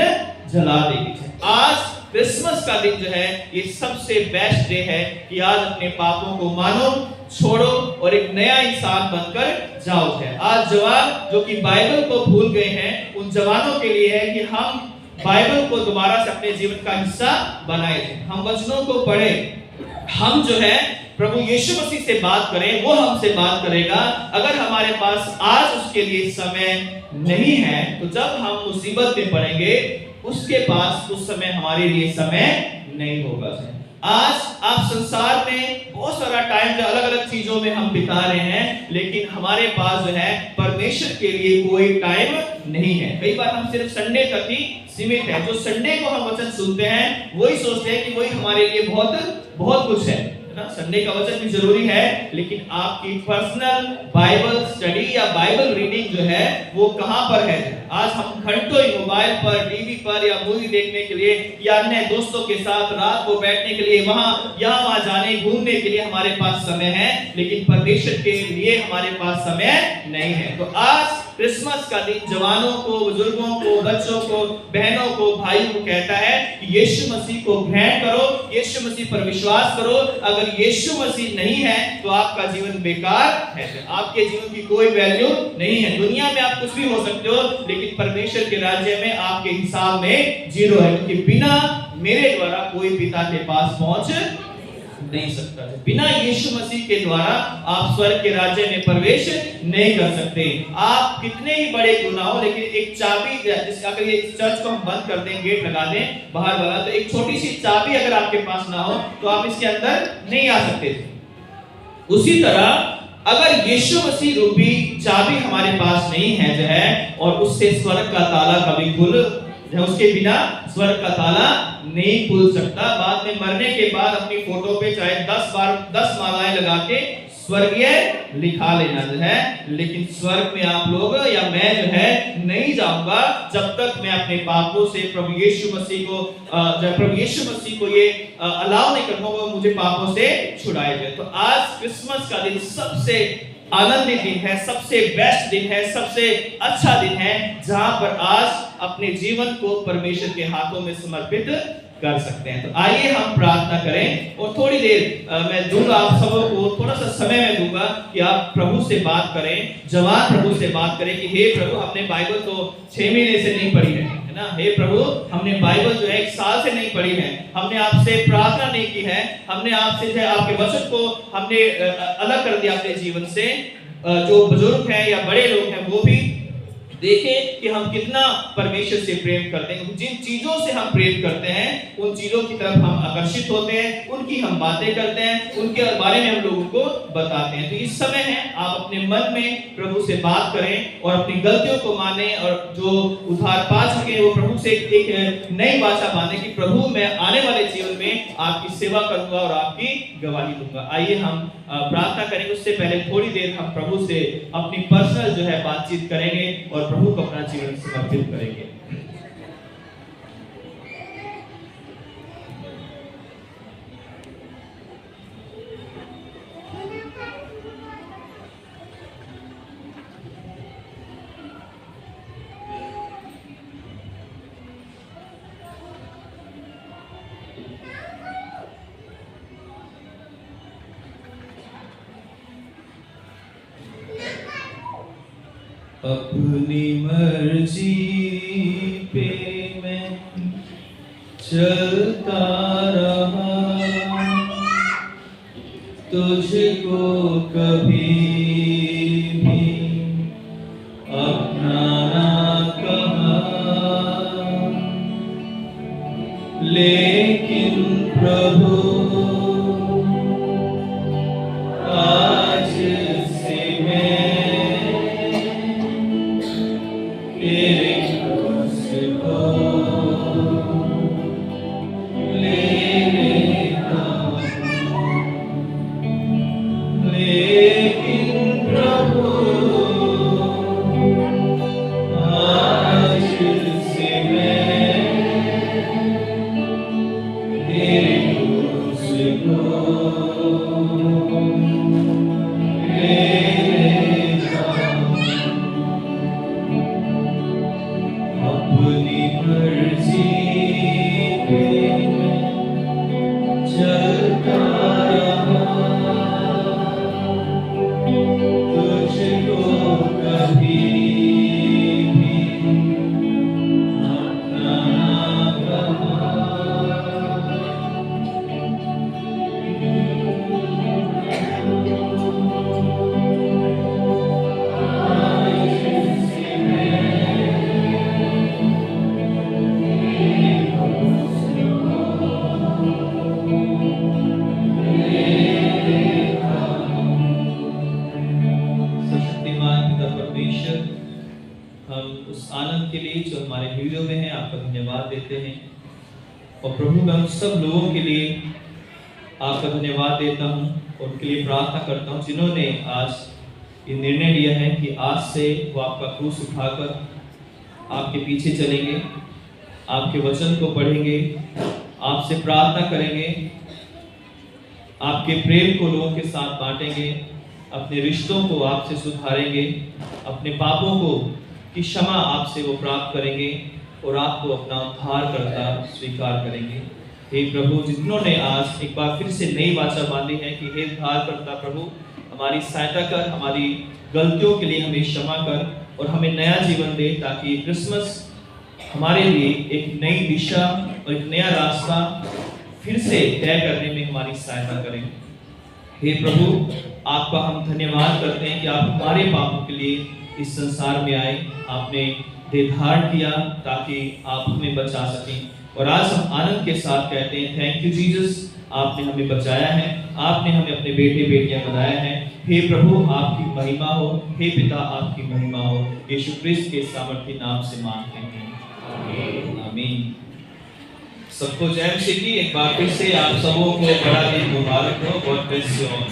जला देगी। आज क्रिसमस का दिन जो है ये सबसे बेस्ट डे है कि आज अपने पापों को मानो, छोड़ो और एक नया इंसान बनकर जाओ। है आज जवान जो कि बाइबल को भूल गए हैं, उन जवानों के लिए है कि हम बाइबल को दोबारा से अपने जीवन का हिस्सा बनाए, हम वचनों को पढ़ें, हम जो है प्रभु यीशु मसीह से बात करें, वो हमसे बात करेगा। अगर हमारे पास आज उसके लिए समय नहीं है तो जब हम मुसीबत में पड़ेंगे उसके पास उस समय हमारे लिए समय नहीं होगा। आज आप संसार में बहुत सारा टाइम जो अलग अलग चीजों में हम बिता रहे हैं, लेकिन हमारे पास जो है परमेश्वर के लिए कोई टाइम नहीं है। कई बार हम सिर्फ संडे तक ही सीमित है, जो संडे को हम वचन सुनते हैं वही सोचते हैं कि वही हमारे लिए बहुत कुछ है ना। संडे का वचन भी जरूरी है, लेकिन आपकी पर्सनल बाइबल स्टडी या बाइबल रीडिंग जो है वो कहां पर है? आज हम घंटों मोबाइल पर, टीवी पर या मूवी देखने के लिए या अन्य दोस्तों के साथ रात को बैठने के लिए वहां जाने, घूमने के लिए हमारे पास समय है, लेकिन परमेश्वर के लिए हमारे पास समय नहीं है। तो आज क्रिसमस का दिन जवानों को, बुजुर्गों को, बच्चों को, बहनों को, भाइयों को कहता है कि यीशु मसीह को ग्रहण करो, यीशु मसीह पर विश्वास करो। अगर यीशु मसीह नहीं है तो आपका जीवन बेकार है, आपके जीवन की कोई वैल्यू नहीं है। दुनिया में आप कुछ भी हो सकते हो, लेकिन परमेश्वर के राज्य में आपके हिसाब में जीरो है, क्योंकि बिना मेरे द्वारा कोई पिता के पास पहुंच नहीं सकता है। बिना यीशु मसीह के द्वारा आप स्वर्ग के राज्य में प्रवेश नहीं कर सकते। आप कितने ही बड़े क्यों ना हो, लेकिन एक चाबी, जैसे अगर ये चर्च को हम बंद कर दें, गेट लगा दें बाहर वाला, तो एक छोटी सी चाबी अगर आपके पास ना हो तो आप इसके अंदर नहीं आ सकते। उसी तरह अगर यीशु मसीह रूपी चाबी हमारे पास नहीं है जो है, और उससे स्वर्ग का ताला कभी खुल, उसके बिना स्वर्ग का ताला नहीं खुल सकता। बाद में मरने के बाद अपनी फोटो पे चाहे 10 मालाएं लगा के स्वर्गीय लिखा लेना जो है, लेकिन स्वर्ग में आप लोग या मैं जो है नहीं जाऊंगा जब तक मैं अपने पापों से प्रभु यीशु मसीह को ये अलाउ नहीं करूंगा मुझे पापों से छुड़ाए जाए। तो आज क्रिसमस का दिन सबसे आनंदित दिन है, सबसे बेस्ट दिन है, सबसे अच्छा दिन है, जहां पर आज अपने जीवन को परमेश्वर के हाथों में समर्पित कर सकते हैं। तो आइए हम प्रार्थना करें और थोड़ी देर मैं दूंगा आप सबों को, थोड़ा सा समय मैं दूंगा कि आप प्रभु से बात करें, जवान प्रभु से बात करें कि हे प्रभु, हमने बाइबल तो 6 महीने से नहीं पढ़ी है ना। हे प्रभु, हमने बाइबल जो है 1 साल से नहीं पढ़ी है, हमने आपसे प्रार्थना नहीं की है, हमने आपसे जो है आपके वचन को हमने अलग कर दिया अपने जीवन से। जो बुजुर्ग हैं या बड़े लोग हैं वो भी देखें कि हम कितना परमेश्वर से प्रेम करते हैं। जिन चीजों से हम प्रेम करते हैं उन चीजों की तरफ हम आकर्षित होते हैं, उनकी हम बातें करते हैं, उनके बारे में हम लोगों को बताते हैं। तो इस समय है आप अपने मन में प्रभु से बात करें और अपनी गलतियों को माने, और जो उद्धार पा चुके हैं वो प्रभु से एक नई भाषा माने कि प्रभु मैं आने वाले जीवन में आपकी सेवा करूंगा और आपकी गवाही दूंगा। आइए हम प्रार्थना करेंगे। उससे पहले थोड़ी देर हम प्रभु से अपनी पर्सनल जो है बातचीत करेंगे और प्रभु को अपना जीवन समर्पित करेंगे। अपनी मर्जी पे मैं चलता रहा, तुझको कभी भी अपना ना कहा, लेकिन प्रभु आज से मैं तेरे क्रूस को ले लेता हूं, लेकिन प्रभु आज से मैं तेरे क्रूस को ले लेता हूं, अपनी मर्जी पे मैं चलता रहा, तुझको कभी भी अपना ना कहा, शक्तिमान पिता परमेश्वर, हम उस आनंद के लिए जो हमारे हृदयों में है आपका धन्यवाद देते हैं। और प्रभु मैं उन सब लोगों के लिए आपका धन्यवाद देता हूँ और उनके लिए प्रार्थना करता हूँ जिन्होंने आज ये निर्णय लिया है कि आज से वो आपका क्रूस उठाकर आपके पीछे चलेंगे, आपके वचन को पढ़ेंगे, आपसे प्रार्थना करेंगे, आपके प्रेम को लोगों के साथ बांटेंगे, अपने रिश्तों को आपसे सुधारेंगे, अपने पापों को की क्षमा आपसे वो प्राप्त करेंगे और आपको अपना उद्धारकर्ता स्वीकार करेंगे। हे प्रभु, जिन्होंने आज एक बार फिर से नई वाचा बांधी है कि हे उद्धारकर्ता प्रभु हमारी सहायता कर, हमारी गलतियों के लिए हमें क्षमा कर और हमें नया जीवन दे, ताकि क्रिसमस हमारे लिए एक नई दिशा और एक नया रास्ता फिर से तय करने में हमारी सहायता करें। हे प्रभु, आपका हम धन्यवाद करते हैं कि आप हमारे पापों के लिए इस संसार में आए, आपने देह धारण किया ताकि आप हमें बचा सकें। और आज हम आनंद के साथ कहते हैं थैंक यू जीसस, आपने हमें बचाया है, आपने हमें अपने बेटे बेटियां बनाया है। हे प्रभु आपकी महिमा हो, हे पिता आपकी महिमा हो, यीशु क्रिस्त के सामर्थी नाम से मांगते हैं, आमीन। सबको जय मसीह की। एक बार फिर से आप सबों को बड़ा दिन मुबारक हो। God bless you all.